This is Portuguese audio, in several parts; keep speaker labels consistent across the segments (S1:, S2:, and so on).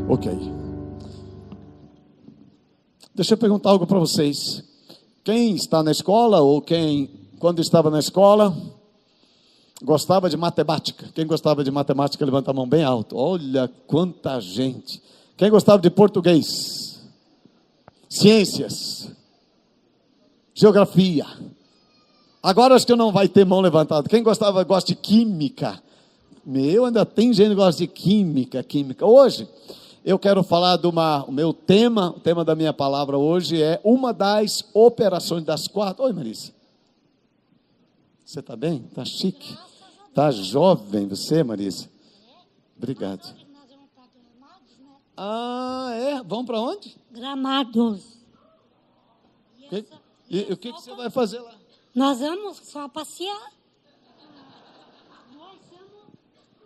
S1: Ok. Deixa eu perguntar algo para vocês. Quem está na escola ou quem, quando estava na escola, gostava de matemática? Quem gostava de matemática, levanta a mão bem alto. Olha quanta gente. Quem gostava de português? Ciências? Geografia? Agora acho que não vai ter mão levantada. Quem gosta de química? Ainda tem gente que gosta de química. Hoje, eu quero falar o meu tema, o tema da minha palavra hoje é uma das operações das 4. Oi, Marisa. Você está bem? Está chique? Está jovem você, Marisa? Obrigado. Ah, é? Vamos para onde?
S2: Gramados.
S1: E o que você vai fazer lá?
S2: Nós vamos só passear.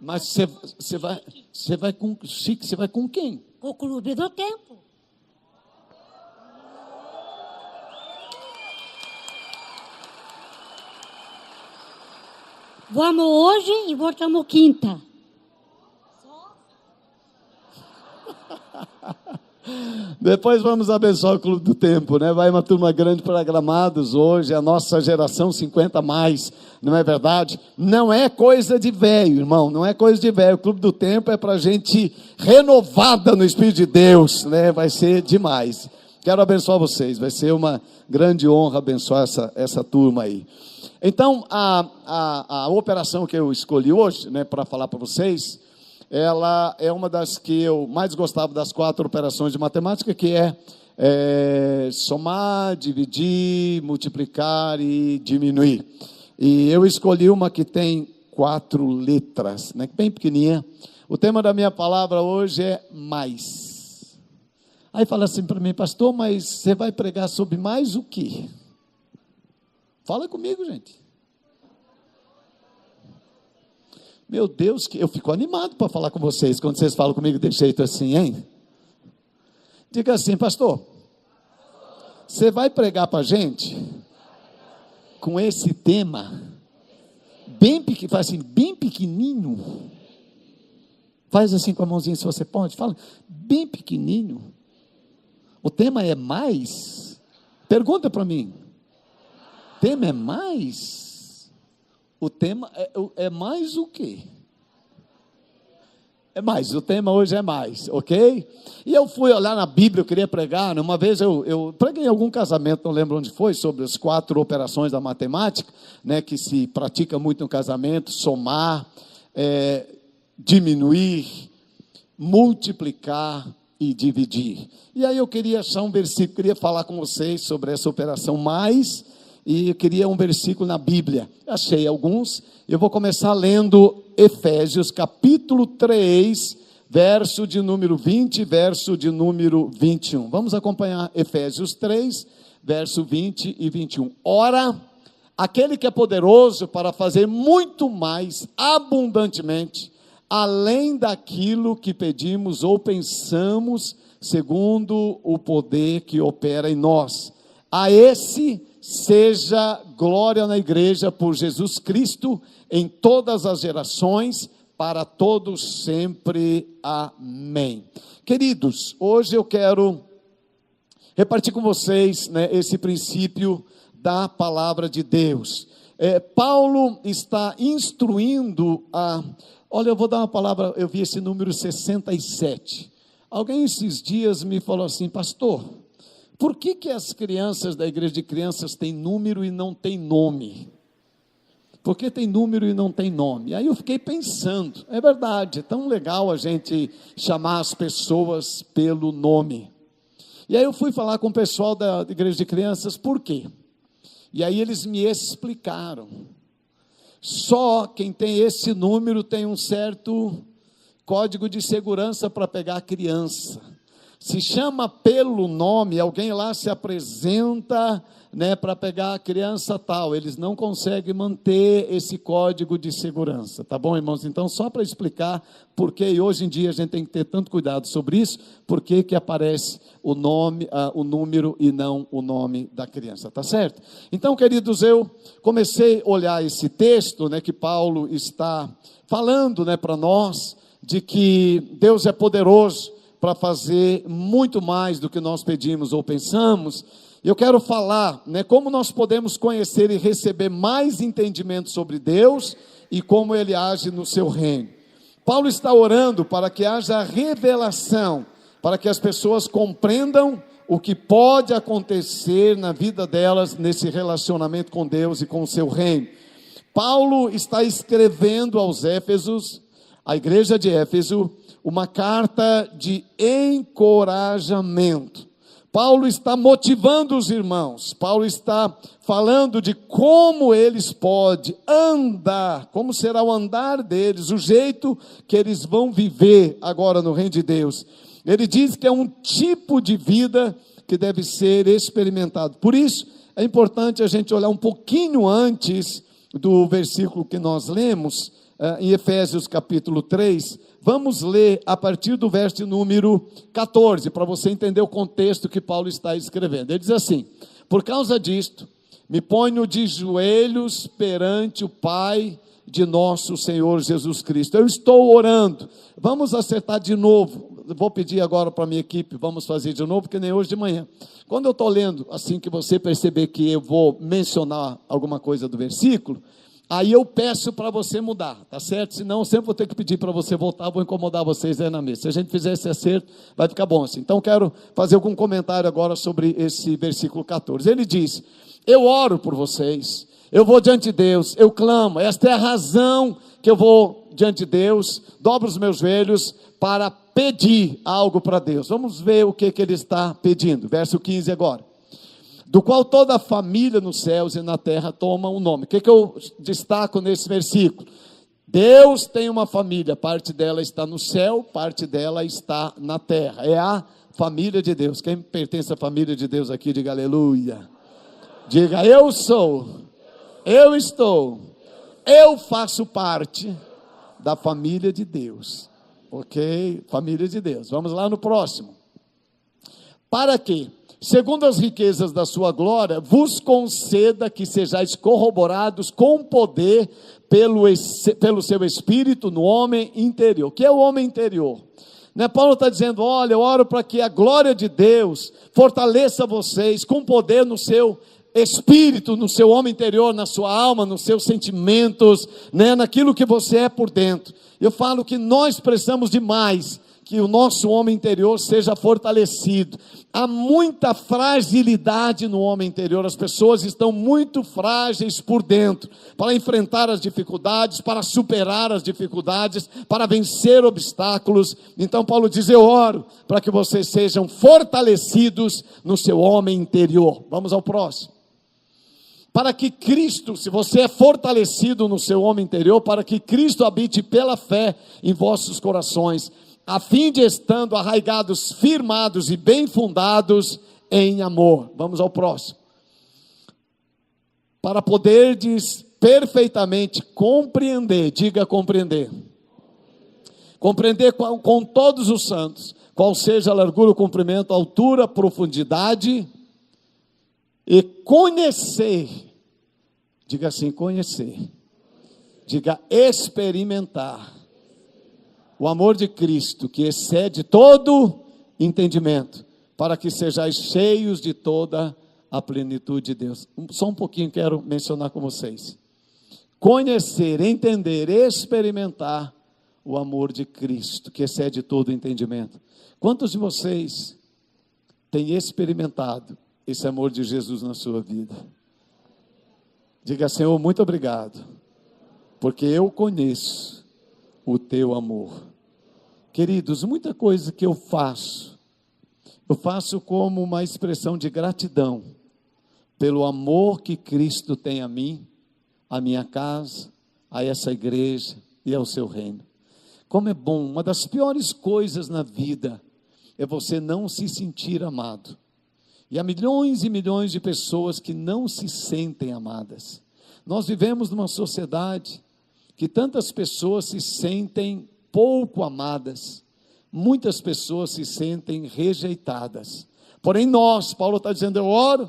S1: Mas você vai com chique, você vai com quem?
S2: Com o Clube do Tempo. Vamos hoje e voltamos quinta.
S1: Depois vamos abençoar o Clube do Tempo, né? Vai uma turma grande para Gramados hoje, a nossa geração 50 mais, não é verdade? Não é coisa de velho, irmão, não é coisa de velho. O Clube do Tempo é para gente renovada no Espírito de Deus, né? Vai ser demais. Quero abençoar vocês, vai ser uma grande honra abençoar essa turma aí. Então, a operação que eu escolhi hoje, né, para falar para vocês, ela é uma das que eu mais gostava das 4 operações de matemática, que é somar, dividir, multiplicar e diminuir. E eu escolhi uma que tem 4 letras, né, bem pequenininha. O tema da minha palavra hoje é mais. Aí fala assim para mim, pastor, mas você vai pregar sobre mais o quê? Fala comigo, gente. Meu Deus, que eu fico animado para falar com vocês, quando vocês falam comigo desse jeito assim, hein? Diga assim, pastor, você vai pregar para a gente com esse tema, faz assim, bem pequenininho, faz assim com a mãozinha se você pode, fala, bem pequenininho, o tema é mais, pergunta para mim, o tema é mais? O tema é mais o quê? É mais, o tema hoje é mais, ok? E eu fui olhar na Bíblia, eu queria pregar, uma vez eu preguei em algum casamento, não lembro onde foi, sobre as 4 operações da matemática, né, que se pratica muito no casamento, somar, diminuir, multiplicar e dividir. E aí eu queria achar um versículo, queria falar com vocês sobre essa operação mais, e eu queria um versículo na Bíblia, achei alguns, eu vou começar lendo Efésios capítulo 3, verso de número 20, verso de número 21, vamos acompanhar Efésios 3, verso 20 e 21, ora, aquele que é poderoso para fazer muito mais, abundantemente, além daquilo que pedimos ou pensamos, segundo o poder que opera em nós, a esse seja glória na igreja por Jesus Cristo em todas as gerações, para todos sempre. Amém. Queridos, hoje eu quero repartir com vocês, né, esse princípio da palavra de Deus. Paulo está instruindo olha, eu vou dar uma palavra, eu vi esse número 67. Alguém esses dias me falou assim, pastor, por que as crianças da igreja de crianças têm número e não têm nome? Por que tem número e não tem nome? Aí eu fiquei pensando, é verdade, é tão legal a gente chamar as pessoas pelo nome. E aí eu fui falar com o pessoal da igreja de crianças, por quê? E aí eles me explicaram. Só quem tem esse número tem um certo código de segurança para pegar a criança. Se chama pelo nome, alguém lá se apresenta, né, para pegar a criança tal, eles não conseguem manter esse código de segurança, tá bom, irmãos? Então, só para explicar por que, e hoje em dia a gente tem que ter tanto cuidado sobre isso, por que aparece o nome, o número e não o nome da criança, tá certo? Então, queridos, eu comecei a olhar esse texto, né, que Paulo está falando, né, para nós, de que Deus é poderoso para fazer muito mais do que nós pedimos ou pensamos. Eu quero falar, como nós podemos conhecer e receber mais entendimento sobre Deus e como Ele age no seu reino. Paulo está orando para que haja revelação, para que as pessoas compreendam o que pode acontecer na vida delas nesse relacionamento com Deus e com o seu reino. Paulo está escrevendo aos Éfesos, à igreja de Éfeso, uma carta de encorajamento. Paulo está motivando os irmãos, Paulo está falando de como eles podem andar, como será o andar deles, o jeito que eles vão viver agora no reino de Deus. Ele diz que é um tipo de vida que deve ser experimentado. Por isso, é importante a gente olhar um pouquinho antes do versículo que nós lemos, em Efésios capítulo 3, vamos ler a partir do verso número 14, para você entender o contexto que Paulo está escrevendo. Ele diz assim: por causa disto, me ponho de joelhos perante o Pai de nosso Senhor Jesus Cristo. Eu estou orando. Vamos acertar de novo. Vou pedir agora para a minha equipe, vamos fazer de novo, porque nem hoje de manhã. Quando eu estou lendo, assim que você perceber que eu vou mencionar alguma coisa do versículo, aí eu peço para você mudar, tá certo? Senão eu sempre vou ter que pedir para você voltar, vou incomodar vocês aí na mesa. Se a gente fizer esse acerto, vai ficar bom assim. Então quero fazer algum comentário agora sobre esse versículo 14. Ele diz: eu oro por vocês, eu vou diante de Deus, eu clamo, esta é a razão que eu vou diante de Deus, dobro os meus joelhos para pedir algo para Deus. Vamos ver o que ele está pedindo, verso 15 agora. Do qual toda a família nos céus e na terra toma um nome. O que eu destaco nesse versículo? Deus tem uma família, parte dela está no céu, parte dela está na terra. É a família de Deus. Quem pertence à família de Deus aqui, diga aleluia. Diga: eu sou, eu estou, eu faço parte da família de Deus. Ok? Família de Deus. Vamos lá no próximo. Para que, segundo as riquezas da sua glória, vos conceda que sejais corroborados com poder pelo seu Espírito no homem interior. O que é o homem interior? Paulo está dizendo: olha, eu oro para que a glória de Deus fortaleça vocês com poder no seu Espírito, no seu homem interior, na sua alma, nos seus sentimentos, naquilo que você é por dentro. Eu falo que nós precisamos de mais, que o nosso homem interior seja fortalecido. Há muita fragilidade no homem interior, as pessoas estão muito frágeis por dentro, para enfrentar as dificuldades, para superar as dificuldades, para vencer obstáculos. Então Paulo diz: eu oro para que vocês sejam fortalecidos no seu homem interior. Vamos ao próximo. Para que Cristo, se você é fortalecido no seu homem interior, para que Cristo habite pela fé em vossos corações, a fim de estando arraigados, firmados e bem fundados em amor. Vamos ao próximo. Para poderdes perfeitamente compreender, diga compreender. Compreender com todos os santos, qual seja a largura, o comprimento, a altura, a profundidade, e conhecer, diga assim, conhecer, diga experimentar, o amor de Cristo, que excede todo entendimento, para que sejais cheios de toda a plenitude de Deus. Só um pouquinho quero mencionar com vocês. Conhecer, entender, experimentar o amor de Cristo, que excede todo entendimento. Quantos de vocês têm experimentado esse amor de Jesus na sua vida? Diga: Senhor, muito obrigado, porque eu conheço o teu amor. Queridos, muita coisa que eu faço como uma expressão de gratidão pelo amor que Cristo tem a mim, a minha casa, a essa igreja e ao seu reino. Como é bom, uma das piores coisas na vida é você não se sentir amado. E há milhões e milhões de pessoas que não se sentem amadas. Nós vivemos numa sociedade que tantas pessoas se sentem pouco amadas, muitas pessoas se sentem rejeitadas. Porém nós, Paulo está dizendo: eu oro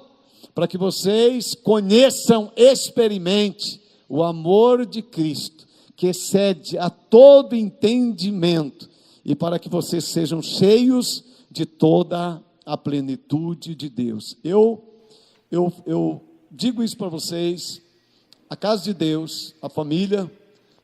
S1: para que vocês conheçam, experimente o amor de Cristo, que excede a todo entendimento, e para que vocês sejam cheios de toda a plenitude de Deus. Eu digo isso para vocês, a casa de Deus, a família,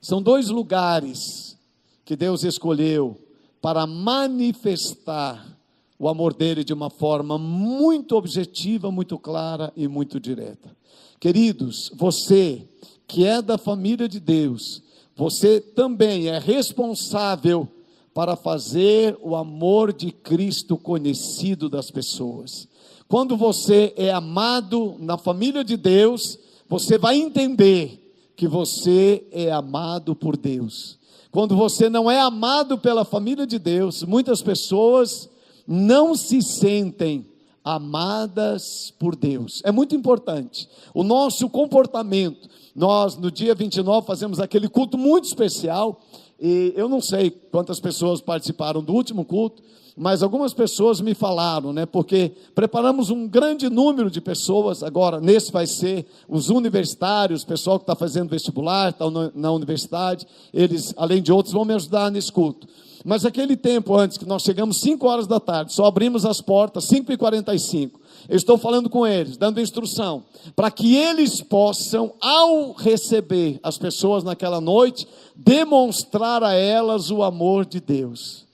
S1: são dois lugares que Deus escolheu para manifestar o amor dele de uma forma muito objetiva, muito clara e muito direta. Queridos, você que é da família de Deus, você também é responsável para fazer o amor de Cristo conhecido das pessoas. Quando você é amado na família de Deus, você vai entender que você é amado por Deus. Quando você não é amado pela família de Deus, muitas pessoas não se sentem amadas por Deus. É muito importante o nosso comportamento. Nós no dia 29 fazemos aquele culto muito especial, e eu não sei quantas pessoas participaram do último culto, mas algumas pessoas me falaram, porque preparamos um grande número de pessoas. Agora nesse vai ser os universitários, o pessoal que está fazendo vestibular, está na universidade, eles, além de outros, vão me ajudar nesse culto. Mas aquele tempo antes, que nós chegamos 5 horas da tarde, só abrimos as portas 5h45, eu estou falando com eles, dando instrução, para que eles possam, ao receber as pessoas naquela noite, demonstrar a elas o amor de Deus.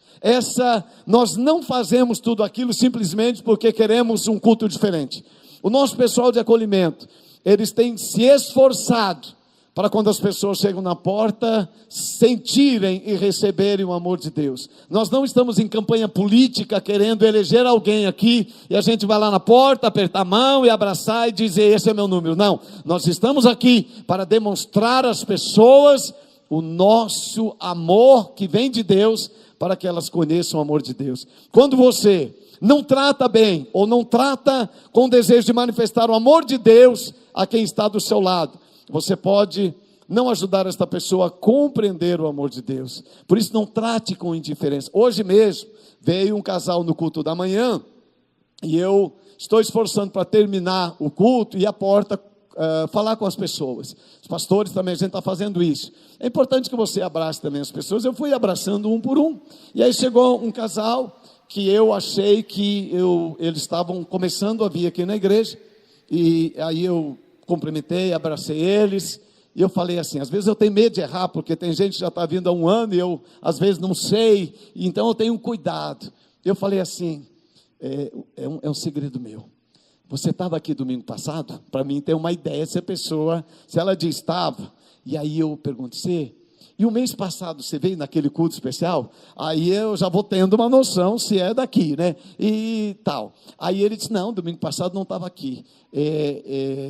S1: Nós não fazemos tudo aquilo simplesmente porque queremos um culto diferente. O nosso pessoal de acolhimento, eles têm se esforçado para quando as pessoas chegam na porta, sentirem e receberem o amor de Deus. Nós não estamos em campanha política, querendo eleger alguém aqui, e a gente vai lá na porta, apertar a mão e abraçar e dizer, esse é meu número. Não, nós estamos aqui para demonstrar às pessoas o nosso amor que vem de Deus, para que elas conheçam o amor de Deus. Quando você não trata bem, ou não trata com desejo de manifestar o amor de Deus a quem está do seu lado, você pode não ajudar esta pessoa a compreender o amor de Deus. Por isso, não trate com indiferença. Hoje mesmo veio um casal no culto da manhã, e eu estou esforçando para terminar o culto e a porta, falar com as pessoas. Os pastores também, a gente está fazendo isso. É importante que você abrace também as pessoas. Eu fui abraçando um por um, e aí chegou um casal que eu achei que eles estavam começando a vir aqui na igreja, e aí eu cumprimentei, abracei eles, e eu falei assim, às vezes eu tenho medo de errar, porque tem gente que já está vindo há 1 ano, e eu às vezes não sei, então eu tenho um cuidado. Eu falei assim, é um segredo meu, você estava aqui domingo passado? Para mim ter uma ideia se a pessoa, se ela diz estava, e aí eu pergunto, e o mês passado você veio naquele culto especial? Aí eu já vou tendo uma noção se é daqui, e tal. Aí ele disse, não, domingo passado não estava aqui,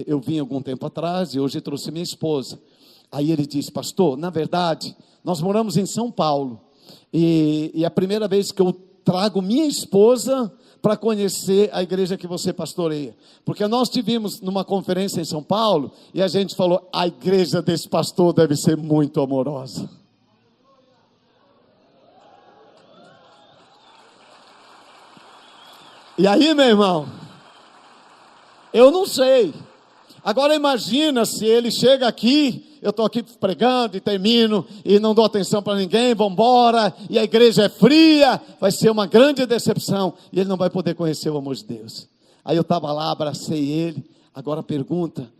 S1: eu vim algum tempo atrás, e hoje eu trouxe minha esposa. Aí ele disse, pastor, na verdade, nós moramos em São Paulo, e a primeira vez que eu trago minha esposa para conhecer a igreja que você pastoreia, porque nós tivemos numa conferência em São Paulo, e a gente falou, a igreja desse pastor deve ser muito amorosa. E aí, meu irmão, eu não sei. Agora imagina se ele chega aqui, eu estou aqui pregando e termino, e não dou atenção para ninguém, vamos embora, e a igreja é fria, vai ser uma grande decepção, e ele não vai poder conhecer o amor de Deus. Aí eu estava lá, abracei ele. Agora a pergunta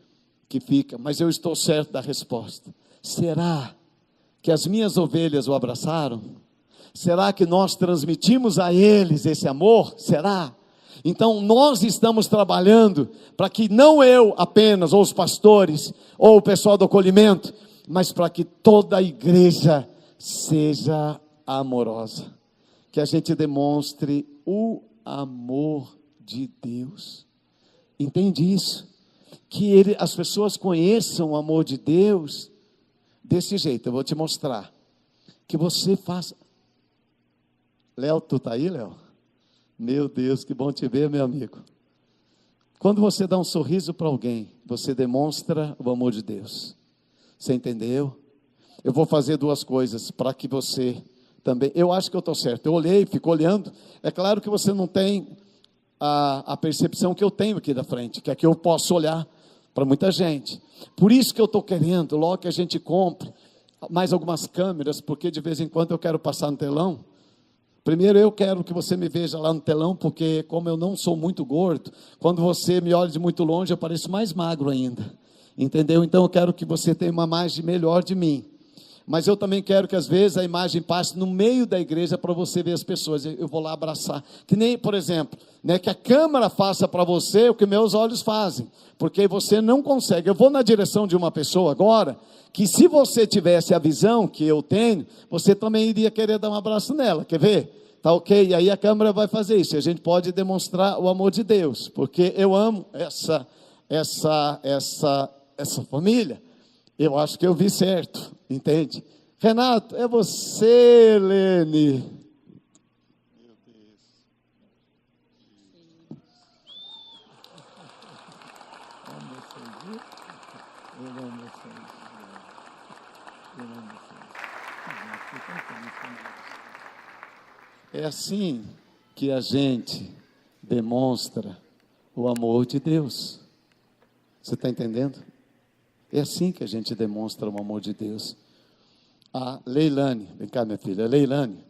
S1: que fica, mas eu estou certo da resposta, será que as minhas ovelhas o abraçaram? Será que nós transmitimos a eles esse amor? Será? Então nós estamos trabalhando para que não eu apenas, ou os pastores, ou o pessoal do acolhimento, mas para que toda a igreja seja amorosa, que a gente demonstre o amor de Deus. Entende isso? Que as pessoas conheçam o amor de Deus desse jeito. Eu vou te mostrar, que você faça. Léo, tu está aí, Léo? Meu Deus, que bom te ver, meu amigo. Quando você dá um sorriso para alguém, você demonstra o amor de Deus. Você entendeu? Eu vou fazer 2 coisas para que você também. Eu acho que eu estou certo. Eu olhei, fico olhando. É claro que você não tem a percepção que eu tenho aqui da frente, que aqui eu posso olhar para muita gente. Por isso que eu estou querendo, logo que a gente compre mais algumas câmeras, porque de vez em quando eu quero passar no telão, Primeiro eu quero que você me veja lá no telão, porque como eu não sou muito gordo, quando você me olha de muito longe, eu pareço mais magro ainda. Entendeu? Então eu quero que você tenha uma imagem melhor de mim. Mas eu também quero que às vezes a imagem passe no meio da igreja para você ver as pessoas. Eu vou lá abraçar. Que nem, por exemplo, né, que a câmera faça para você o que meus olhos fazem. Porque você não consegue. Eu vou na direção de uma pessoa agora, que se você tivesse a visão que eu tenho, você também iria querer dar um abraço nela. Quer ver? Tá ok? E aí a câmera vai fazer isso. E a gente pode demonstrar o amor de Deus. Porque eu amo essa família. Eu acho que eu vi certo, entende? Renato, é você, Lene. Meu Deus. É assim que a gente demonstra o amor de Deus. Você está entendendo? É assim que a gente demonstra o amor de Deus. A Leilane, vem cá minha filha, a Leilane,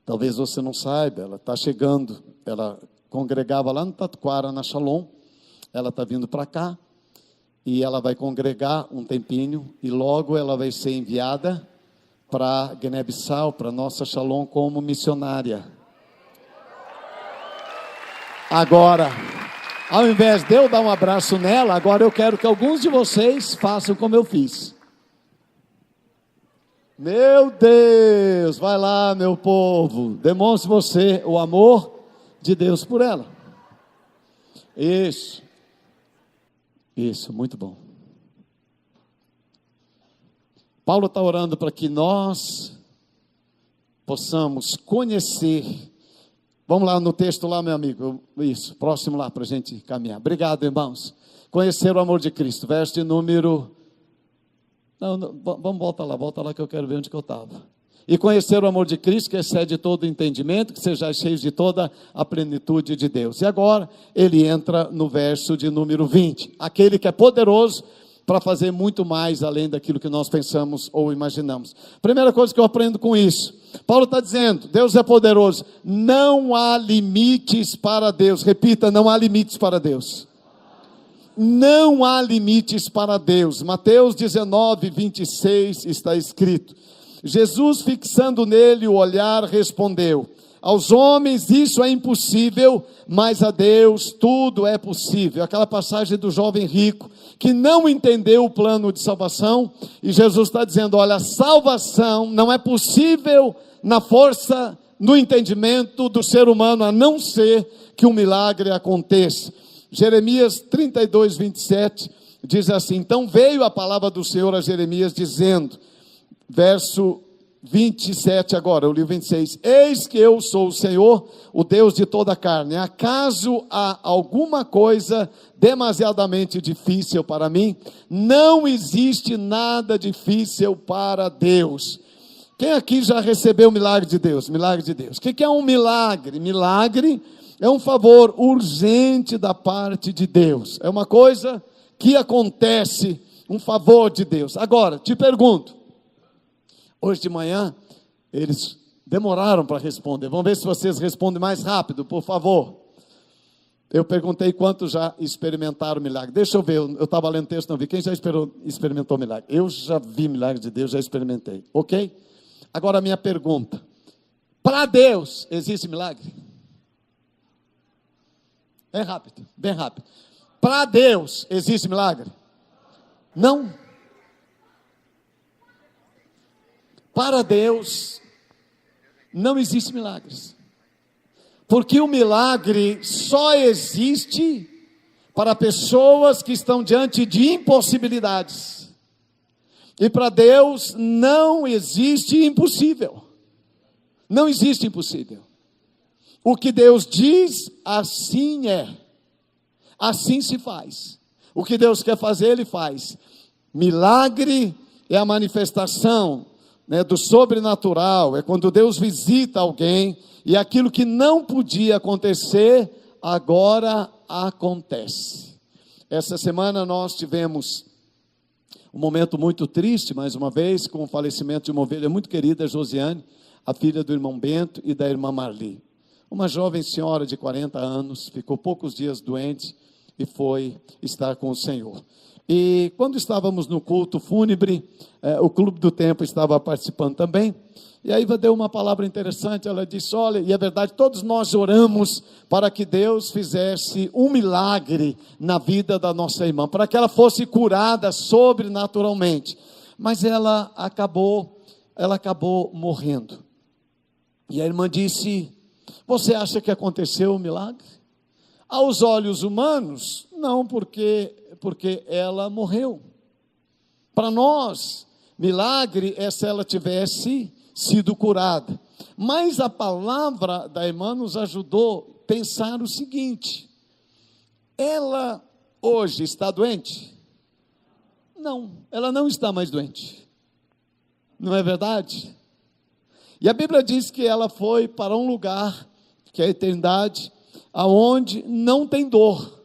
S1: talvez você não saiba, ela está chegando, ela congregava lá no Tatuquara, na Shalom, ela está vindo para cá, e ela vai congregar um tempinho, e logo ela vai ser enviada para Guiné-Bissau, para nossa Shalom como missionária. Agora, ao invés de eu dar um abraço nela, agora eu quero que alguns de vocês façam como eu fiz. Meu Deus, vai lá, meu povo, demonstre você o amor de Deus por ela. Isso, muito bom. Paulo está orando para que nós possamos conhecer. Vamos lá no texto lá, meu amigo, isso, próximo lá para a gente caminhar. Obrigado, irmãos. Conhecer o amor de Cristo, verso de número... Não, vamos voltar lá que eu quero ver onde que eu estava. E conhecer o amor de Cristo, que excede todo entendimento, que sejais cheios de toda a plenitude de Deus. E agora, ele entra no verso de número 20. Aquele que é poderoso para fazer muito mais além daquilo que nós pensamos ou imaginamos. Primeira coisa que eu aprendo com isso, Paulo está dizendo, Deus é poderoso, não há limites para Deus. Repita, não há limites para Deus. Não há limites para Deus. Mateus 19, 26 está escrito, Jesus fixando nele o olhar respondeu, aos homens isso é impossível, mas a Deus tudo é possível. Aquela passagem do jovem rico, que não entendeu o plano de salvação, e Jesus está dizendo, olha, a salvação não é possível na força, no entendimento do ser humano, a não ser que um milagre aconteça. Jeremias 32, 27, diz assim, então veio a palavra do Senhor a Jeremias dizendo, verso 27 agora, eu li o 26, eis que eu sou o Senhor, o Deus de toda a carne, acaso há alguma coisa demasiadamente difícil para mim? Não existe nada difícil para Deus. Quem aqui já recebeu o milagre de Deus? Milagre de Deus. O que é um milagre? Milagre é um favor urgente da parte de Deus, é uma coisa que acontece, um favor de Deus. Agora, te pergunto, hoje de manhã, eles demoraram para responder. Vamos ver se vocês respondem mais rápido, por favor. Eu perguntei quantos já experimentaram milagre. Deixa eu ver, eu estava lendo texto, não vi. Quem já experimentou milagre? Eu já vi milagre de Deus, já experimentei. Ok? Agora a minha pergunta. Para Deus, existe milagre? É rápido, bem rápido. Para Deus, existe milagre? Não. Para Deus, não existe milagres. Porque o milagre só existe para pessoas que estão diante de impossibilidades. E para Deus não existe impossível. Não existe impossível. O que Deus diz, assim é. Assim se faz. O que Deus quer fazer, Ele faz. Milagre é a manifestação, né, do sobrenatural. É quando Deus visita alguém e aquilo que não podia acontecer, agora acontece. Essa semana nós tivemos um momento muito triste, mais uma vez, com o falecimento de uma ovelha muito querida, Josiane. a filha do irmão Bento e da irmã Marli. Uma jovem senhora de 40 anos, ficou poucos dias doente e foi estar com o Senhor. E quando estávamos no culto fúnebre, o Clube do Tempo estava participando também, e a Iva deu uma palavra interessante. Ela disse: olha, e é verdade, todos nós oramos para que Deus fizesse um milagre na vida da nossa irmã, para que ela fosse curada sobrenaturalmente, mas ela acabou morrendo. E a irmã disse: você acha que aconteceu um milagre? Aos olhos humanos, não, porque ela morreu. Para nós, milagre é se ela tivesse sido curada. Mas a palavra da irmã nos ajudou a pensar o seguinte: ela hoje está doente? Não, ela não está mais doente. Não é verdade? E a Bíblia diz que ela foi para um lugar, que é a eternidade, aonde não tem dor,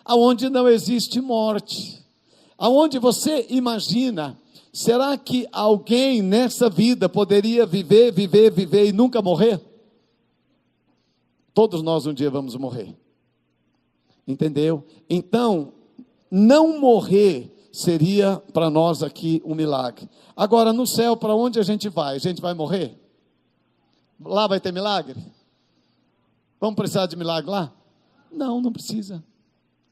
S1: aonde não existe morte, aonde você imagina, será que alguém nessa vida poderia viver e nunca morrer? Todos nós um dia vamos morrer, entendeu? Então, não morrer seria para nós aqui um milagre. Agora, no céu, para onde a gente vai? A gente vai morrer? Lá vai ter milagre? Vamos precisar de milagre lá? Não, não precisa.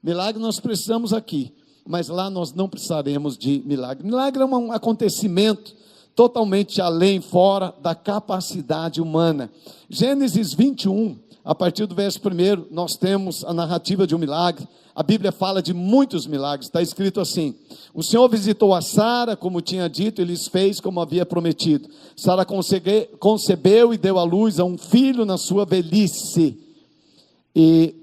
S1: Milagre nós precisamos aqui, mas lá nós não precisaremos de milagre. Milagre é um acontecimento totalmente além, fora da capacidade humana. Gênesis 21, a partir do verso 1, nós temos a narrativa de um milagre. A Bíblia fala de muitos milagres. Está escrito assim: o Senhor visitou a Sara, como tinha dito, e lhes fez como havia prometido. Sara concebeu e deu à luz a um filho na sua velhice. E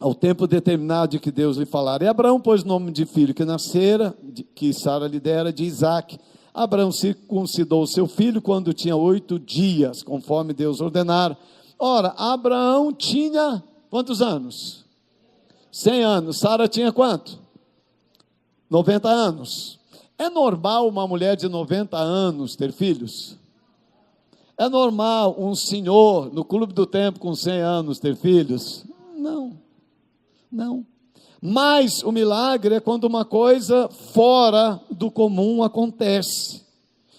S1: ao tempo determinado de que Deus lhe falara, e Abraão pôs o nome de filho que nascera, que Sara lhe dera, de Isaque. Abraão circuncidou o seu filho quando tinha 8 dias, conforme Deus ordenara. Ora, Abraão tinha quantos anos? 100 anos. Sara tinha quanto? 90 anos. É normal uma mulher de 90 anos ter filhos? É normal um senhor no Clube do Tempo com 100 anos ter filhos? Não. Mas o milagre é quando uma coisa fora do comum acontece.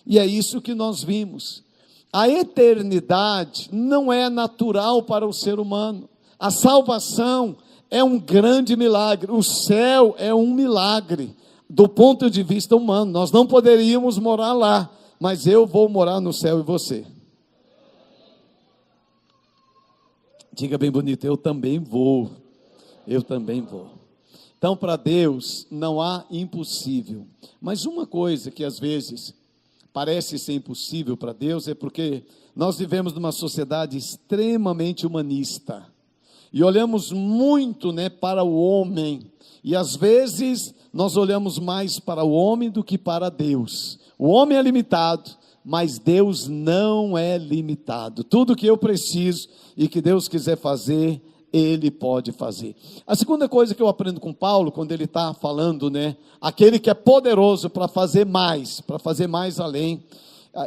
S1: E é isso que nós vimos. A eternidade não é natural para o ser humano. A salvação é um grande milagre. O céu é um milagre do ponto de vista humano. Nós não poderíamos morar lá, mas eu vou morar no céu e você. Diga bem bonito: eu também vou. Eu também vou. Então, para Deus não há impossível. Mas uma coisa que às vezes parece ser impossível para Deus é porque nós vivemos numa sociedade extremamente humanista. E olhamos muito, para o homem. E às vezes nós olhamos mais para o homem do que para Deus. O homem é limitado, mas Deus não é limitado. Tudo que eu preciso e que Deus quiser fazer, Ele pode fazer. A segunda coisa que eu aprendo com Paulo, quando ele está falando, aquele que é poderoso para fazer mais além,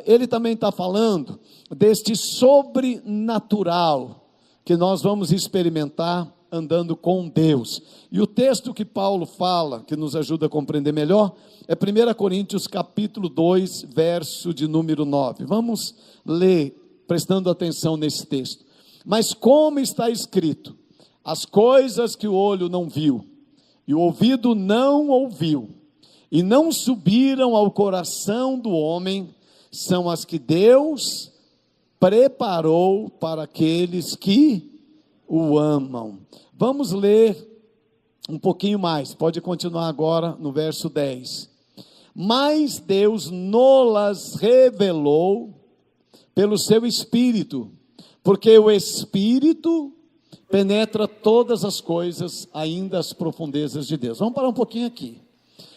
S1: ele também está falando deste sobrenatural que nós vamos experimentar andando com Deus. E o texto que Paulo fala, que nos ajuda a compreender melhor, é 1 Coríntios capítulo 2, verso de número 9. Vamos ler, prestando atenção nesse texto. Mas como está escrito, as coisas que o olho não viu, e o ouvido não ouviu, e não subiram ao coração do homem, são as que Deus preparou para aqueles que o amam. Vamos ler um pouquinho mais, pode continuar agora no verso 10. Mas Deus nolas revelou pelo seu Espírito, porque o Espírito penetra todas as coisas, ainda as profundezas de Deus. Vamos parar um pouquinho aqui.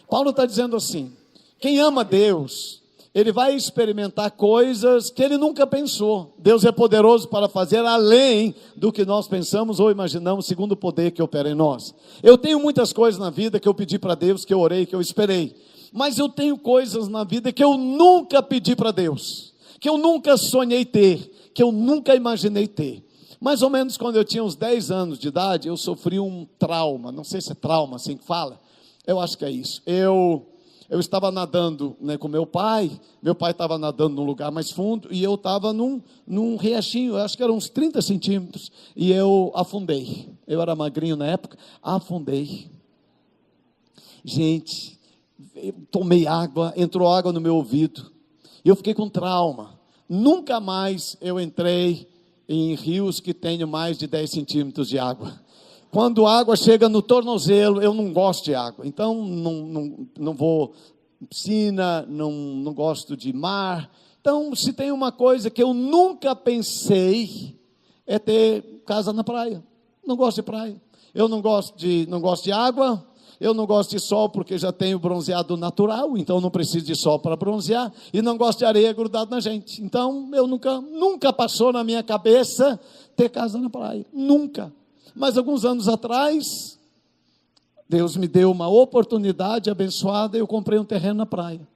S1: Paulo está dizendo assim: quem ama Deus, ele vai experimentar coisas que ele nunca pensou. Deus é poderoso para fazer além do que nós pensamos ou imaginamos, segundo o poder que opera em nós. Eu tenho muitas coisas na vida que eu pedi para Deus, que eu orei, que eu esperei. Mas eu tenho coisas na vida que eu nunca pedi para Deus, que eu nunca sonhei ter, que eu nunca imaginei ter. Mais ou menos quando eu tinha uns 10 anos de idade, eu sofri um trauma, não sei se é trauma assim que fala, eu acho que é isso. Eu estava nadando, né, com meu pai estava nadando num lugar mais fundo, e eu estava num riachinho, eu acho que eram uns 30 centímetros, e eu afundei. Eu era magrinho na época, afundei. Gente, eu tomei água, entrou água no meu ouvido, e eu fiquei com trauma. Nunca mais eu entrei em rios que tenham mais de 10 centímetros de água. Quando a água chega no tornozelo, eu não gosto de água. Então, não vou em piscina, não gosto de mar. Então, se tem uma coisa que eu nunca pensei, é ter casa na praia. Não gosto de praia. Eu não gosto de água. Eu não gosto de sol porque já tenho bronzeado natural, então não preciso de sol para bronzear, e não gosto de areia grudada na gente. Então, eu nunca passou na minha cabeça ter casa na praia, nunca. Mas alguns anos atrás, Deus me deu uma oportunidade abençoada, e eu comprei um terreno na praia.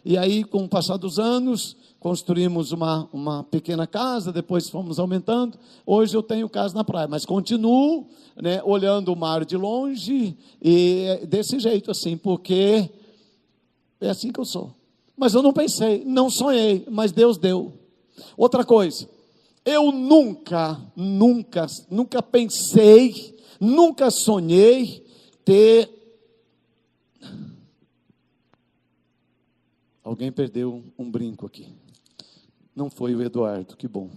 S1: E aí, com o passar dos anos, construímos uma pequena casa, depois fomos aumentando. Hoje eu tenho casa na praia, mas continuo, né, olhando o mar de longe, e desse jeito assim, porque é assim que eu sou. Mas eu não pensei, não sonhei, mas Deus deu. Outra coisa, eu nunca pensei, nunca sonhei ter... Alguém perdeu um brinco aqui. Não foi o Eduardo, que bom.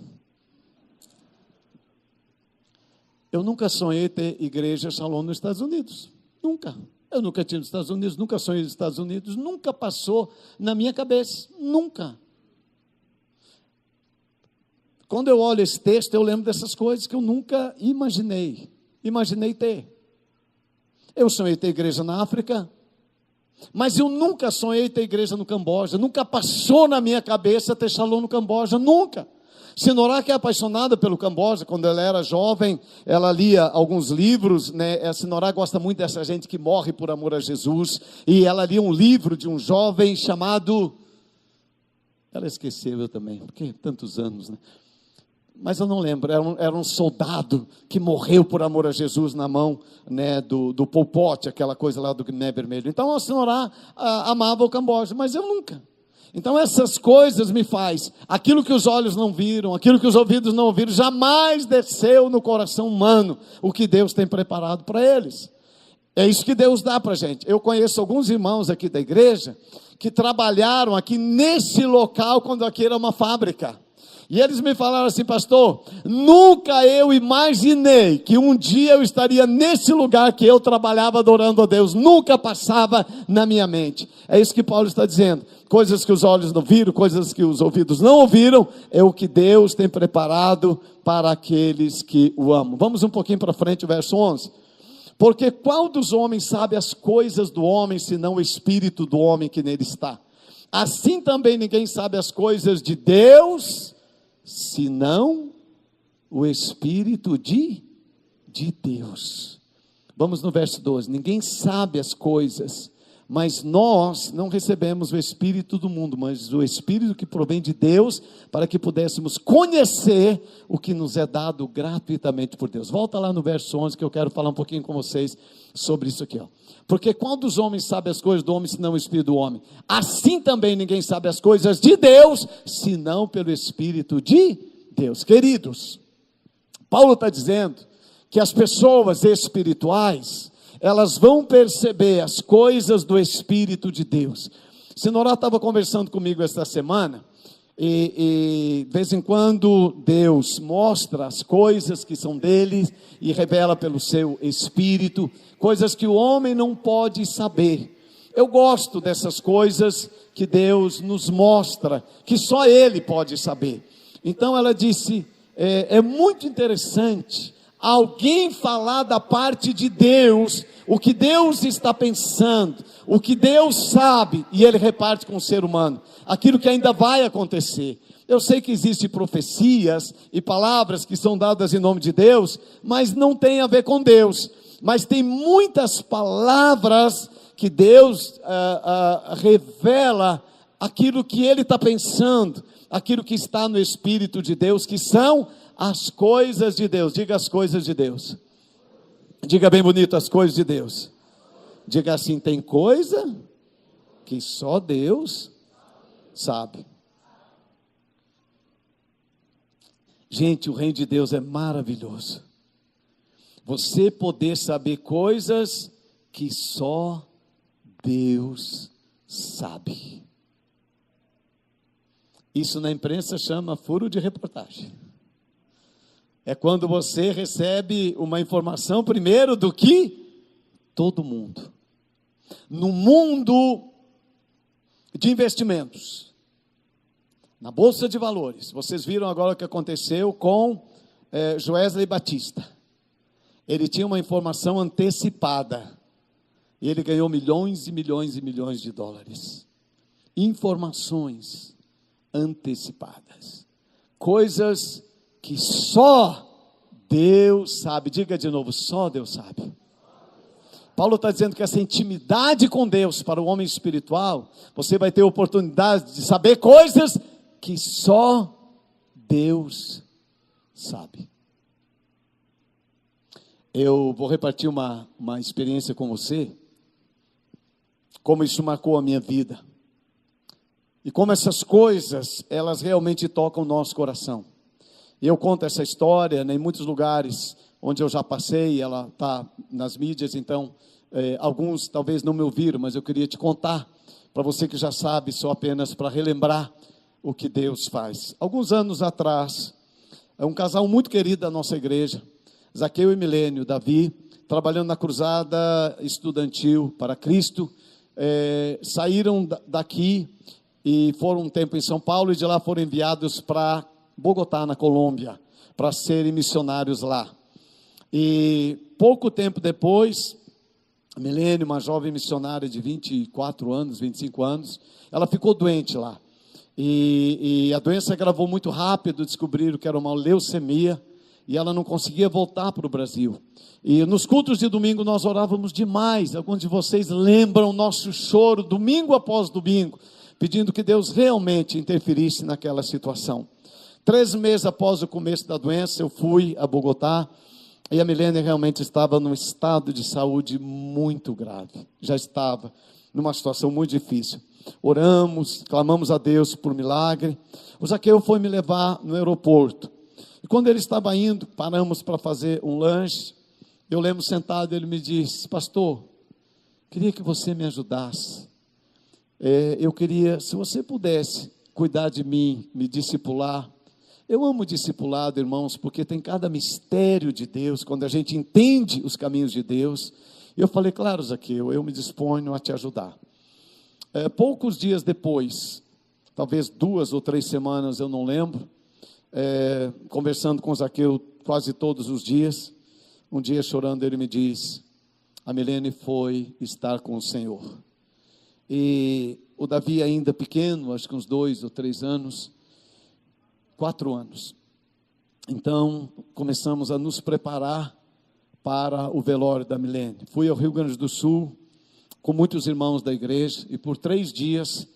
S1: Eu nunca sonhei ter igreja Shalom nos Estados Unidos. Nunca. Eu nunca tinha nos Estados Unidos, nunca sonhei nos Estados Unidos, nunca passou na minha cabeça. Nunca. Quando eu olho esse texto, eu lembro dessas coisas que eu nunca imaginei ter. Eu sonhei ter igreja na África, mas eu nunca sonhei ter igreja no Camboja, nunca passou na minha cabeça ter Shalom no Camboja, nunca. Sinorá, que é apaixonada pelo Camboja, quando ela era jovem, ela lia alguns livros, né? A Sinorá gosta muito dessa gente que morre por amor a Jesus, e ela lia um livro de um jovem chamado, ela esqueceu, eu também, porque tantos anos, né? Mas eu não lembro, era um soldado que morreu por amor a Jesus na mão, né, do Pol Pot, aquela coisa lá do Guiné Vermelho. Então a senhora amava o Camboja, mas eu nunca. Então essas coisas me faz, aquilo que os olhos não viram, aquilo que os ouvidos não ouviram, jamais desceu no coração humano o que Deus tem preparado para eles. É isso que Deus dá para a gente. Eu conheço alguns irmãos aqui da igreja que trabalharam aqui nesse local quando aqui era uma fábrica. E eles me falaram assim: pastor, nunca eu imaginei que um dia eu estaria nesse lugar que eu trabalhava adorando a Deus. Nunca passava na minha mente. É isso que Paulo está dizendo. Coisas que os olhos não viram, coisas que os ouvidos não ouviram, é o que Deus tem preparado para aqueles que o amam. Vamos um pouquinho para frente, o verso 11. Porque qual dos homens sabe as coisas do homem, senão o espírito do homem que nele está? Assim também ninguém sabe as coisas de Deus, senão o Espírito de Deus. Vamos no verso 12. Ninguém sabe as coisas, mas nós não recebemos o Espírito do mundo, mas o Espírito que provém de Deus, para que pudéssemos conhecer o que nos é dado gratuitamente por Deus. Volta lá no verso 11, que eu quero falar um pouquinho com vocês sobre isso aqui, ó. Porque qual dos homens sabe as coisas do homem, senão o Espírito do homem? Assim também ninguém sabe as coisas de Deus, senão pelo Espírito de Deus. Queridos, Paulo está dizendo que as pessoas espirituais, elas vão perceber as coisas do Espírito de Deus. Sinorá estava conversando comigo esta semana, e de vez em quando Deus mostra as coisas que são dele e revela pelo seu Espírito, coisas que o homem não pode saber. Eu gosto dessas coisas que Deus nos mostra, que só Ele pode saber. Então ela disse, é muito interessante alguém falar da parte de Deus, o que Deus está pensando, o que Deus sabe, e Ele reparte com o ser humano, aquilo que ainda vai acontecer. Eu sei que existem profecias e palavras que são dadas em nome de Deus, mas não tem a ver com Deus. Mas tem muitas palavras que Deus revela aquilo que ele está pensando, aquilo que está no Espírito de Deus, que são as coisas de Deus. Diga as coisas de Deus. Diga bem bonito, as coisas de Deus. Diga assim, tem coisa que só Deus sabe. Gente, o reino de Deus é maravilhoso. Você poder saber coisas que só Deus sabe. Isso na imprensa chama furo de reportagem. É quando você recebe uma informação primeiro do que todo mundo. No mundo de investimentos, na Bolsa de Valores, vocês viram agora o que aconteceu com Joesley Batista. Ele tinha uma informação antecipada, e ele ganhou milhões e milhões e milhões de dólares. Informações antecipadas, coisas que só Deus sabe. Diga de novo, só Deus sabe. Paulo está dizendo que essa intimidade com Deus, para o homem espiritual, você vai ter oportunidade de saber coisas que só Deus sabe. Eu vou repartir uma experiência com você, como isso marcou a minha vida, e como essas coisas, elas realmente tocam o nosso coração. E eu conto essa história, né, em muitos lugares onde eu já passei, ela está nas mídias, então alguns talvez não me ouviram, mas eu queria te contar, para você que já sabe, só apenas para relembrar o que Deus faz. Alguns anos atrás, um casal muito querido da nossa igreja, Zaqueu e Milênio, Davi, trabalhando na cruzada estudantil para Cristo, saíram daqui e foram um tempo em São Paulo, e de lá foram enviados para Bogotá, na Colômbia, para serem missionários lá. E pouco tempo depois, a Milênio, uma jovem missionária de 24 anos, 25 anos, ela ficou doente lá. E a doença agravou muito rápido, descobriram que era uma leucemia, e ela não conseguia voltar para o Brasil. E nos cultos de domingo nós orávamos demais. Alguns de vocês lembram o nosso choro, domingo após domingo, pedindo que Deus realmente interferisse naquela situação. 3 meses após o começo da doença, eu fui a Bogotá, e a Milene realmente estava num estado de saúde muito grave. Já estava numa situação muito difícil. Oramos, clamamos a Deus por milagre. O Zaqueu foi me levar no aeroporto. E quando ele estava indo, paramos para fazer um lanche. Eu lembro sentado, ele me disse: pastor, queria que você me ajudasse. Eu queria, se você pudesse cuidar de mim, me discipular. Eu amo discipulado, irmãos, porque tem cada mistério de Deus, quando a gente entende os caminhos de Deus. Eu falei: claro, Zaqueu, eu me disponho a te ajudar. Poucos dias depois, talvez 2 ou 3 semanas, eu não lembro, conversando com Zaqueu quase todos os dias, um dia chorando, ele me diz: a Milene foi estar com o Senhor. E o Davi ainda pequeno, acho que uns 2 ou 3 anos, 4 anos. Então, começamos a nos preparar para o velório da Milene. Fui ao Rio Grande do Sul, com muitos irmãos da igreja, e por 3 dias,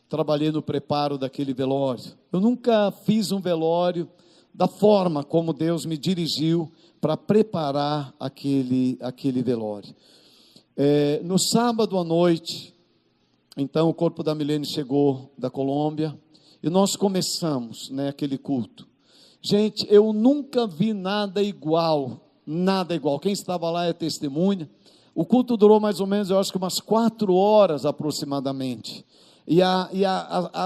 S1: trabalhei no preparo daquele velório. Eu nunca fiz um velório da forma como Deus me dirigiu para preparar aquele velório. No sábado à noite, então o corpo da Milene chegou da Colômbia, e nós começamos, aquele culto. Gente, eu nunca vi nada igual. Quem estava lá é testemunha. O culto durou mais ou menos, eu acho que umas 4 horas aproximadamente. E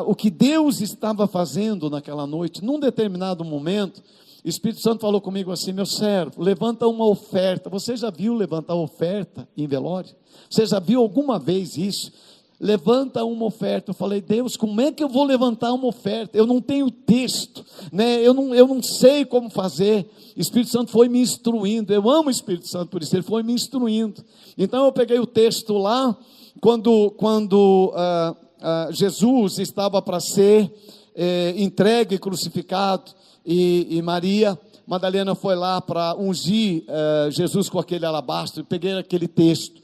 S1: o que Deus estava fazendo naquela noite, num determinado momento, o Espírito Santo falou comigo assim: meu servo, levanta uma oferta. Você já viu levantar oferta em velório? Você já viu alguma vez isso? Levanta uma oferta. Eu falei: Deus, como é que eu vou levantar uma oferta? Eu não tenho texto, eu não sei como fazer. O Espírito Santo foi me instruindo. Eu amo o Espírito Santo por isso, ele foi me instruindo. Então eu peguei o texto lá, quando Jesus estava para ser entregue e crucificado, e Maria Madalena foi lá para ungir Jesus com aquele alabastro. Eu peguei aquele texto.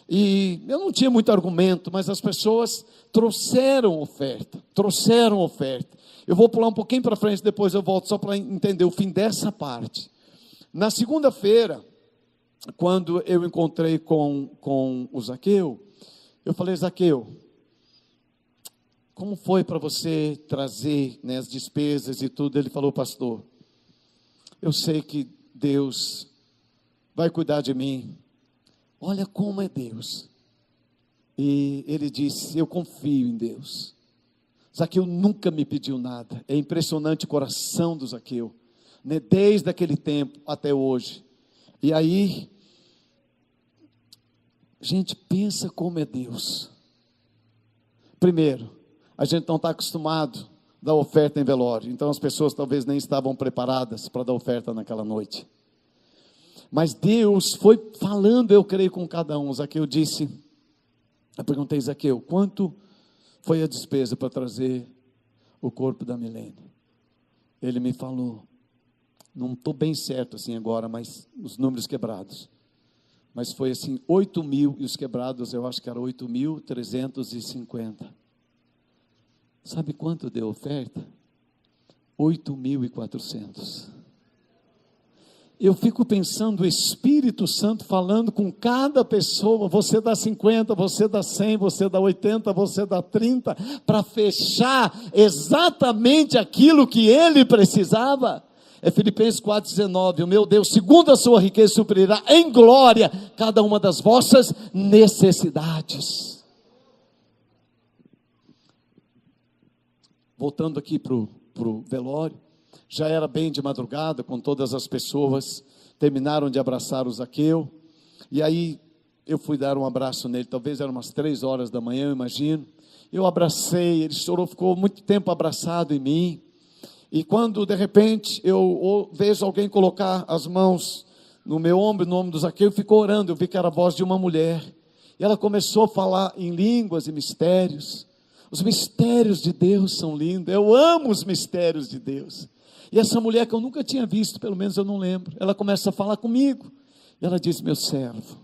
S1: E eu não tinha muito argumento, mas as pessoas trouxeram oferta. Eu vou pular um pouquinho para frente, depois eu volto só para entender o fim dessa parte. Na segunda-feira, quando eu encontrei com o Zaqueu, eu falei: Zaqueu, como foi para você trazer, né, as despesas e tudo? Ele falou: pastor, eu sei que Deus vai cuidar de mim. Olha como é Deus. E ele disse: eu confio em Deus. Zaqueu nunca me pediu nada. É impressionante o coração do Zaqueu, né? Desde aquele tempo até hoje. E aí, gente, pensa como é Deus. Primeiro, a gente não está acostumado a dar oferta em velório, então as pessoas talvez nem estavam preparadas para dar oferta naquela noite. Mas Deus foi falando, eu creio, com cada um. Zaqueu disse, eu perguntei: Zaqueu, quanto foi a despesa para trazer o corpo da Milene? Ele me falou, não estou bem certo assim agora, mas os números quebrados, mas foi assim, 8.000, e os quebrados eu acho que era 8.350. Sabe quanto deu oferta? 8.400. Eu fico pensando, o Espírito Santo falando com cada pessoa: você dá 50, você dá 100, você dá 80, você dá 30, para fechar exatamente aquilo que ele precisava. É Filipenses 4,19, o meu Deus, segundo a sua riqueza, suprirá em glória cada uma das vossas necessidades. Voltando aqui para o velório, já era bem de madrugada, com todas as pessoas terminaram de abraçar o Zaqueu, e aí eu fui dar um abraço nele, talvez eram umas 3 horas da manhã, eu imagino. Eu abracei, ele chorou, ficou muito tempo abraçado em mim, e quando de repente eu vejo alguém colocar as mãos no meu ombro, no ombro do Zaqueu, ficou orando, eu vi que era a voz de uma mulher, e ela começou a falar em línguas e mistérios. Os mistérios de Deus são lindos, eu amo os mistérios de Deus. E essa mulher que eu nunca tinha visto, pelo menos eu não lembro, ela começa a falar comigo, e ela diz: meu servo,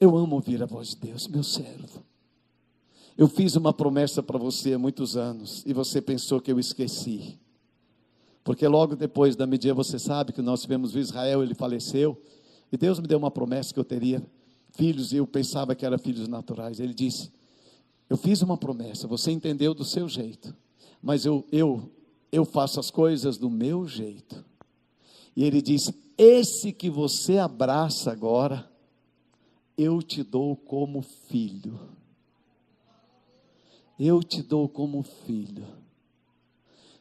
S1: eu amo ouvir a voz de Deus, meu servo, eu fiz uma promessa para você há muitos anos, e você pensou que eu esqueci, porque logo depois da Midian, você sabe que nós tivemos o Israel, ele faleceu, e Deus me deu uma promessa que eu teria filhos, e eu pensava que eram filhos naturais. Ele disse: eu fiz uma promessa, você entendeu do seu jeito, mas eu faço as coisas do meu jeito. E ele disse: esse que você abraça agora, eu te dou como filho. Eu te dou como filho.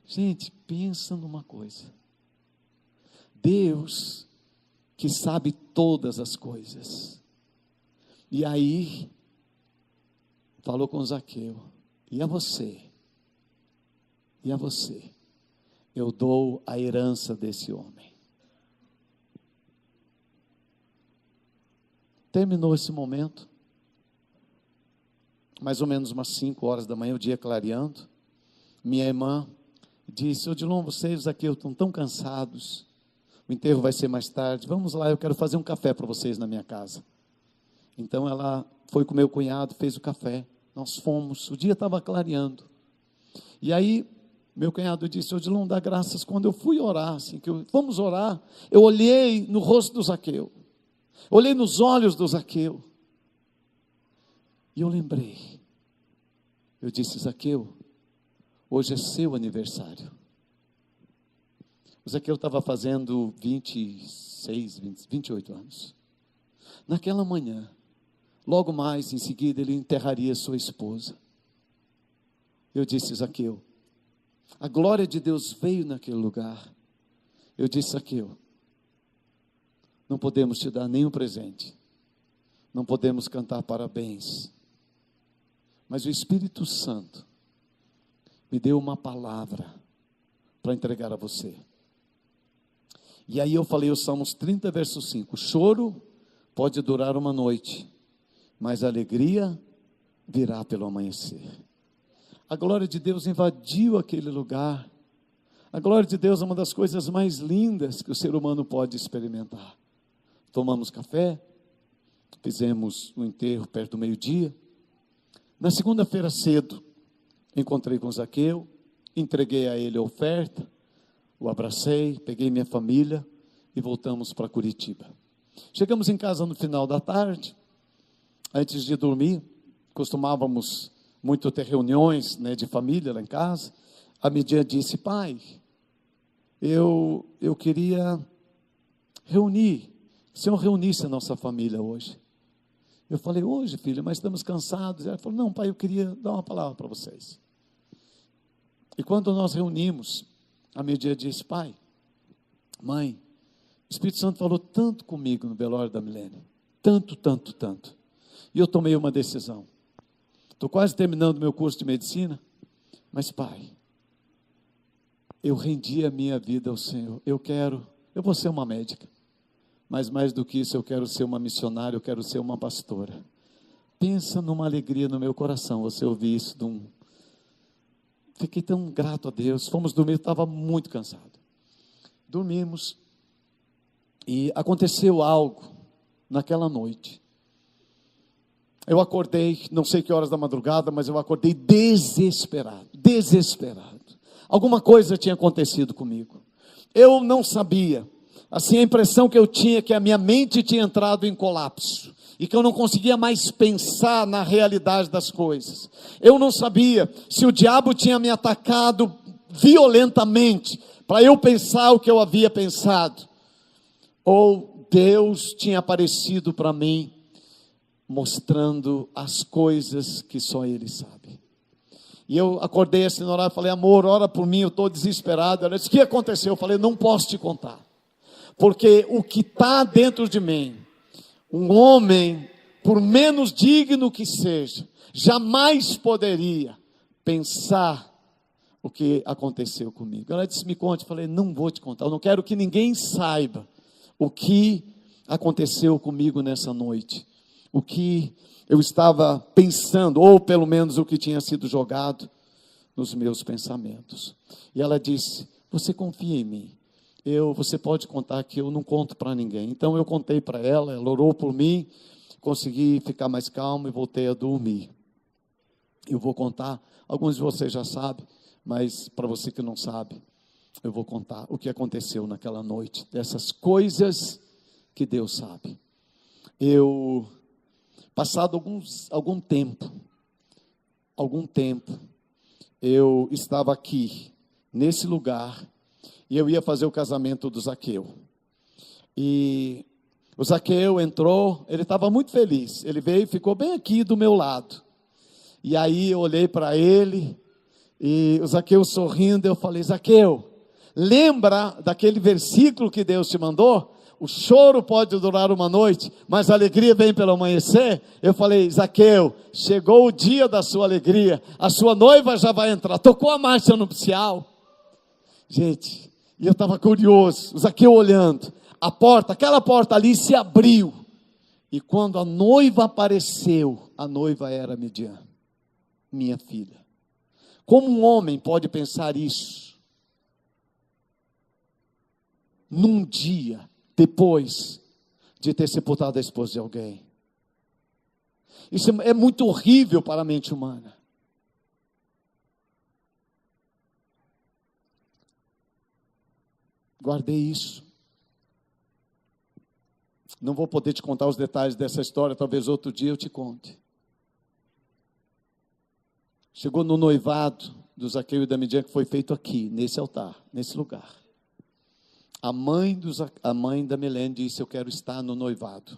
S1: Gente, pensa numa coisa. Deus, que sabe todas as coisas, e aí falou com Zaqueu: e a você, eu dou a herança desse homem. Terminou esse momento, mais ou menos umas 5 horas da manhã, o dia clareando, minha irmã disse: Odilon, vocês e Zaqueu estão tão cansados, o enterro vai ser mais tarde, vamos lá, eu quero fazer um café para vocês na minha casa. Então ela foi com meu cunhado, fez o café, nós fomos, o dia estava clareando, e aí meu cunhado disse: Odilon, dá graças. Quando eu fui orar, assim, vamos orar, eu olhei no rosto do Zaqueu, olhei nos olhos do Zaqueu, e eu lembrei, eu disse: Zaqueu, hoje é seu aniversário. O Zaqueu estava fazendo 28 anos, naquela manhã, logo mais em seguida ele enterraria sua esposa. Eu disse: Zaqueu, a glória de Deus veio naquele lugar. Eu disse: Zaqueu, não podemos te dar nenhum presente, não podemos cantar parabéns, mas o Espírito Santo me deu uma palavra para entregar a você. E aí eu falei o Salmos 30, verso 5, choro pode durar uma noite, mas a alegria virá pelo amanhecer. A glória de Deus invadiu aquele lugar. A glória de Deus é uma das coisas mais lindas que o ser humano pode experimentar. tomamos café, fizemos o enterro perto do meio-dia. Na segunda-feira cedo, encontrei com Zaqueu, entreguei a ele a oferta, o abracei, peguei minha família e voltamos para Curitiba. Chegamos em casa no final da tarde, antes de dormir, costumávamos muito ter reuniões, né, de família lá em casa. A Midian disse: pai, eu queria que o Senhor reunisse a nossa família hoje. Eu falei: hoje, filho, mas estamos cansados. Ela falou: não, pai, eu queria dar uma palavra para vocês. E quando nós reunimos, a Midian disse: pai, mãe, o Espírito Santo falou tanto comigo no velório da Milene, tanto, e eu tomei uma decisão. Estou quase terminando meu curso de medicina, mas pai, eu rendi a minha vida ao Senhor. Eu vou ser uma médica, mas mais do que isso, eu quero ser uma missionária, eu quero ser uma pastora. Pensa numa alegria no meu coração, você ouvir isso. Fiquei tão grato a Deus. Fomos dormir, estava muito cansado. Dormimos, e aconteceu algo naquela noite. Eu acordei, não sei que horas da madrugada, mas eu acordei desesperado. Alguma coisa tinha acontecido comigo. Eu não sabia. Assim, a impressão que eu tinha é que a minha mente tinha entrado em colapso e que eu não conseguia mais pensar na realidade das coisas. Eu não sabia se o diabo tinha me atacado violentamente para eu pensar o que eu havia pensado, ou Deus tinha aparecido para mim mostrando as coisas que só Ele sabe. E eu acordei assim no horário e falei: amor, ora por mim, eu estou desesperado. Ela disse: o que aconteceu? Eu falei: não posso te contar, porque o que está dentro de mim, um homem, por menos digno que seja, jamais poderia pensar o que aconteceu comigo. Ela disse: me conte. Eu falei: não vou te contar, eu não quero que ninguém saiba o que aconteceu comigo nessa noite, o que eu estava pensando, ou pelo menos o que tinha sido jogado nos meus pensamentos. E ela disse: você confia em mim, você pode contar que eu não conto para ninguém. Então eu contei para ela, ela orou por mim, consegui ficar mais calmo e voltei a dormir. Eu vou contar, alguns de vocês já sabem, mas para você que não sabe, eu vou contar o que aconteceu naquela noite, dessas coisas que Deus sabe. Passado algum tempo, eu estava aqui, nesse lugar, e eu ia fazer o casamento do Zaqueu. E o Zaqueu entrou, ele estava muito feliz, ele veio e ficou bem aqui do meu lado. E aí eu olhei para ele, e o Zaqueu sorrindo, eu falei: Zaqueu, lembra daquele versículo que Deus te mandou? O choro pode durar uma noite, mas a alegria vem pelo amanhecer. Eu falei: Zaqueu, chegou o dia da sua alegria, a sua noiva já vai entrar. Tocou a marcha nupcial. Gente, e eu estava curioso, o Zaqueu olhando, aquela porta ali se abriu, e quando a noiva apareceu, a noiva era Midian, minha filha. Como um homem pode pensar isso? Num dia, depois de ter sepultado a esposa de alguém. Isso é muito horrível para a mente humana. Guardei isso. Não vou poder te contar os detalhes dessa história, talvez outro dia eu te conte. Chegou no noivado do Zaqueu e da Midian, que foi feito aqui, nesse altar, nesse lugar. A mãe da Milene disse: eu quero estar no noivado.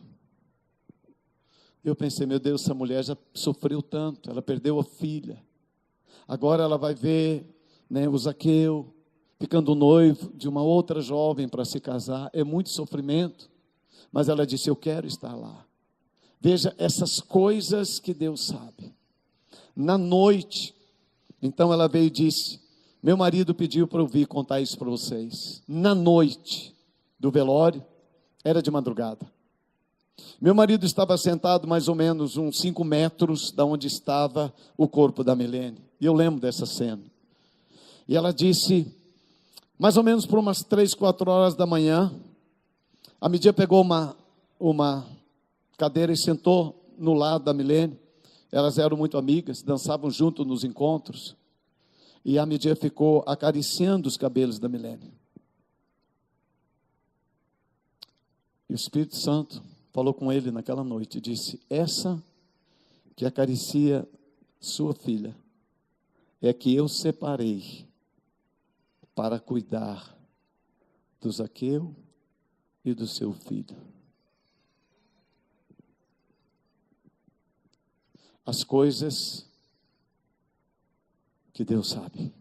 S1: Eu pensei: meu Deus, essa mulher já sofreu tanto, ela perdeu a filha, agora ela vai ver, né, o Zaqueu ficando noivo de uma outra jovem para se casar, é muito sofrimento, mas ela disse: eu quero estar lá. Veja essas coisas que Deus sabe. Na noite, então ela veio e disse: meu marido pediu para eu vir contar isso para vocês. Na noite do velório, era de madrugada, meu marido estava sentado mais ou menos uns 5 metros da onde estava o corpo da Milene, e eu lembro dessa cena. E ela disse, mais ou menos por umas 3, 4 horas da manhã, a Midian pegou uma cadeira e sentou no lado da Milene. Elas eram muito amigas, dançavam junto nos encontros. E a Midian ficou acariciando os cabelos da Milene. E o Espírito Santo falou com ele naquela noite e disse: essa que acaricia sua filha é que eu separei para cuidar do Zaqueu e do seu filho. As coisas que Deus sabe.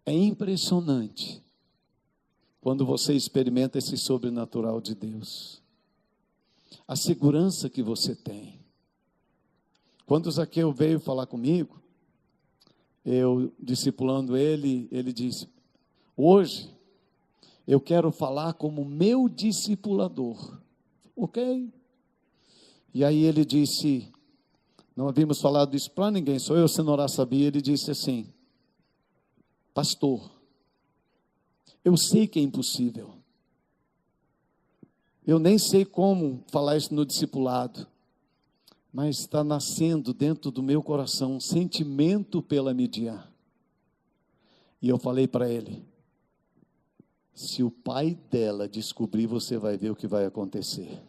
S1: É impressionante quando você experimenta esse sobrenatural de Deus. A segurança que você tem. Quando o Zaqueu veio falar comigo, eu discipulando ele, ele disse: hoje eu quero falar como meu discipulador. Ok? E aí ele disse, não havíamos falado isso para ninguém, só eu, Senorá, sabia. Ele disse assim: pastor, eu sei que é impossível. Eu nem sei como falar isso no discipulado, mas está nascendo dentro do meu coração um sentimento pela Midian. E eu falei para ele: se o pai dela descobrir, você vai ver o que vai acontecer.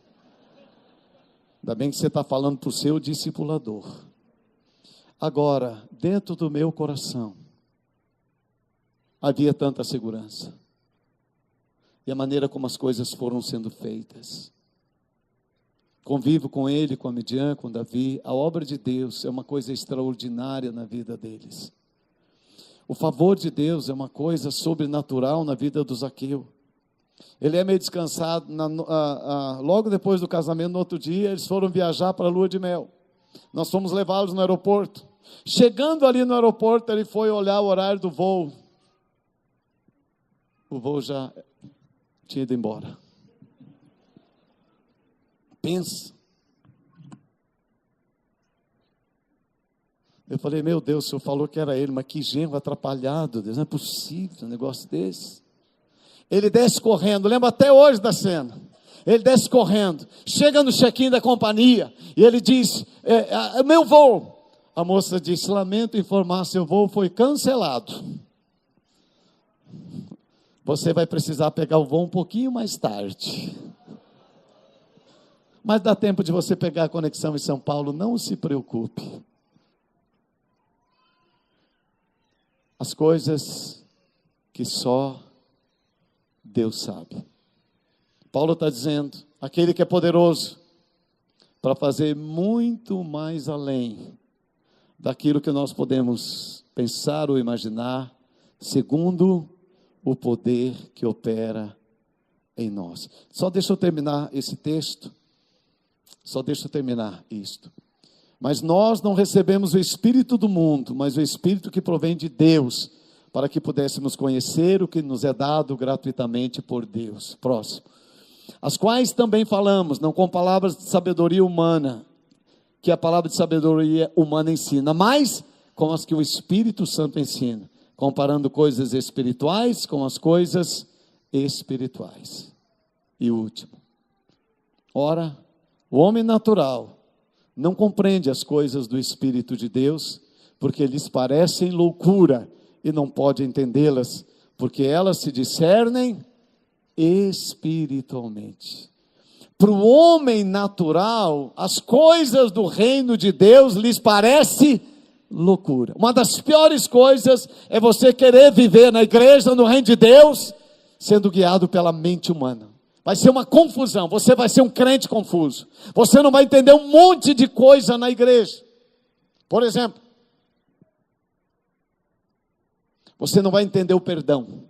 S1: Ainda bem que você está falando para o seu discipulador. Agora, dentro do meu coração, havia tanta segurança. E a maneira como as coisas foram sendo feitas. Convivo com ele, com a Midian, com Davi. A obra de Deus é uma coisa extraordinária na vida deles. O favor de Deus é uma coisa sobrenatural na vida do Zaqueu. Ele é meio descansado. Logo depois do casamento, no outro dia, eles foram viajar para a lua de mel. Nós fomos levá-los no aeroporto. Chegando ali no aeroporto, ele foi olhar o horário do voo. O voo já tinha ido embora. Pensa. Eu falei: meu Deus, o senhor falou que era ele, mas que genro atrapalhado, Deus, não é possível um negócio desse. Ele desce correndo, lembro até hoje da cena. Ele desce correndo, chega no check-in da companhia, e ele diz: meu voo. A moça disse: lamento informar, seu voo foi cancelado. Você vai precisar pegar o voo um pouquinho mais tarde. Mas dá tempo de você pegar a conexão em São Paulo, não se preocupe. As coisas que só Deus sabe. Paulo está dizendo: aquele que é poderoso para fazer muito mais além daquilo que nós podemos pensar ou imaginar, segundo o poder que opera em nós. Só deixa eu terminar esse texto. Só deixa eu terminar isto. Mas nós não recebemos o Espírito do mundo, mas o Espírito que provém de Deus, para que pudéssemos conhecer o que nos é dado gratuitamente por Deus. Próximo. As quais também falamos, não com palavras de sabedoria humana, que a palavra de sabedoria humana ensina, mas com as que o Espírito Santo ensina, comparando coisas espirituais com as coisas espirituais. E último. Ora, o homem natural não compreende as coisas do Espírito de Deus, porque lhes parecem loucura, e não pode entendê-las, porque elas se discernem espiritualmente. Para o homem natural, as coisas do reino de Deus lhes parece loucura. Uma das piores coisas é você querer viver na igreja, no reino de Deus, sendo guiado pela mente humana. Vai ser uma confusão, você vai ser um crente confuso. Você não vai entender um monte de coisa na igreja. Por exemplo, você não vai entender o perdão.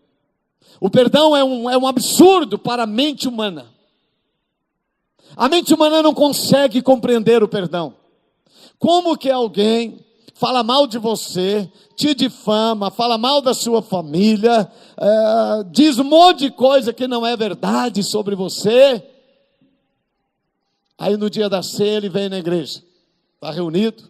S1: O perdão é um absurdo para a mente humana. A mente humana não consegue compreender o perdão. Como que alguém fala mal de você, te difama, fala mal da sua família, diz um monte de coisa que não é verdade sobre você. Aí no dia da ceia ele vem na igreja, está reunido.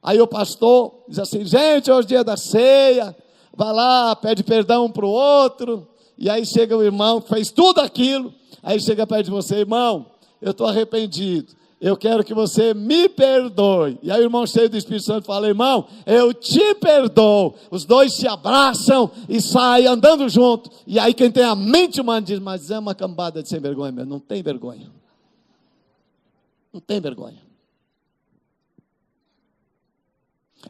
S1: Aí o pastor diz assim: gente, hoje é o dia da ceia, vai lá, pede perdão um para o outro, E aí chega o irmão, fez tudo aquilo. Aí chega perto de você: irmão, eu estou arrependido. Eu quero que você me perdoe. E aí o irmão cheio do Espírito Santo fala: irmão, eu te perdoo. Os dois se abraçam e saem andando junto. E aí quem tem a mente humana diz: mas é uma cambada de sem vergonha mesmo. Não tem vergonha. Não tem vergonha.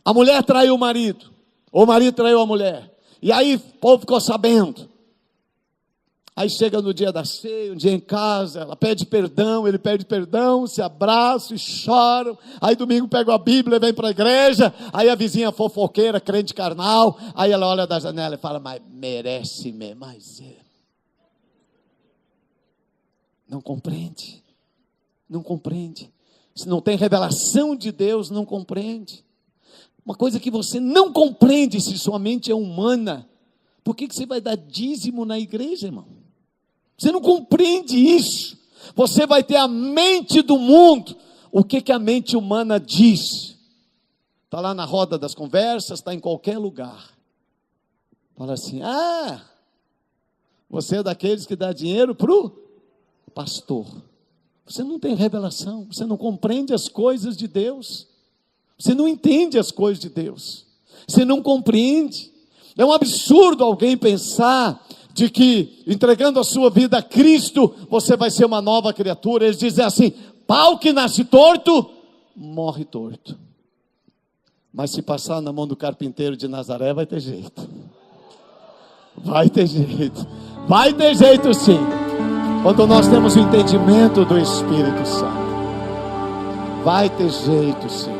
S1: A mulher traiu o marido. Ou o marido traiu a mulher. E aí o povo ficou sabendo. Aí chega no dia da ceia, um dia em casa, ela pede perdão, ele pede perdão, se abraçam e choram. Aí domingo pega a Bíblia, vem para a igreja. Aí a vizinha fofoqueira, crente carnal, aí ela olha da janela e fala: mas merece mesmo. Mas não compreende. Não compreende. Se não tem revelação de Deus, não compreende. Uma coisa que você não compreende, se sua mente é humana, por que você vai dar dízimo na igreja, irmão? Você não compreende isso. Você vai ter a mente do mundo. O que a mente humana diz? Está lá na roda das conversas, está em qualquer lugar. Fala assim: você é daqueles que dá dinheiro para o pastor. Você não tem revelação, você não compreende as coisas de Deus. Você não entende as coisas de Deus. Você não compreende. É um absurdo alguém pensar de que entregando a sua vida a Cristo, você vai ser uma nova criatura. Eles dizem assim: pau que nasce torto, morre torto. Mas se passar na mão do carpinteiro de Nazaré, vai ter jeito. Vai ter jeito. Vai ter jeito sim. Quando nós temos o entendimento do Espírito Santo. Vai ter jeito sim.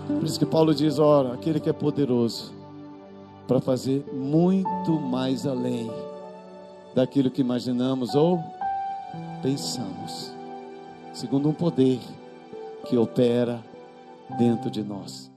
S1: Por isso que Paulo diz: ora, aquele que é poderoso para fazer muito mais além daquilo que imaginamos ou pensamos, segundo um poder que opera dentro de nós.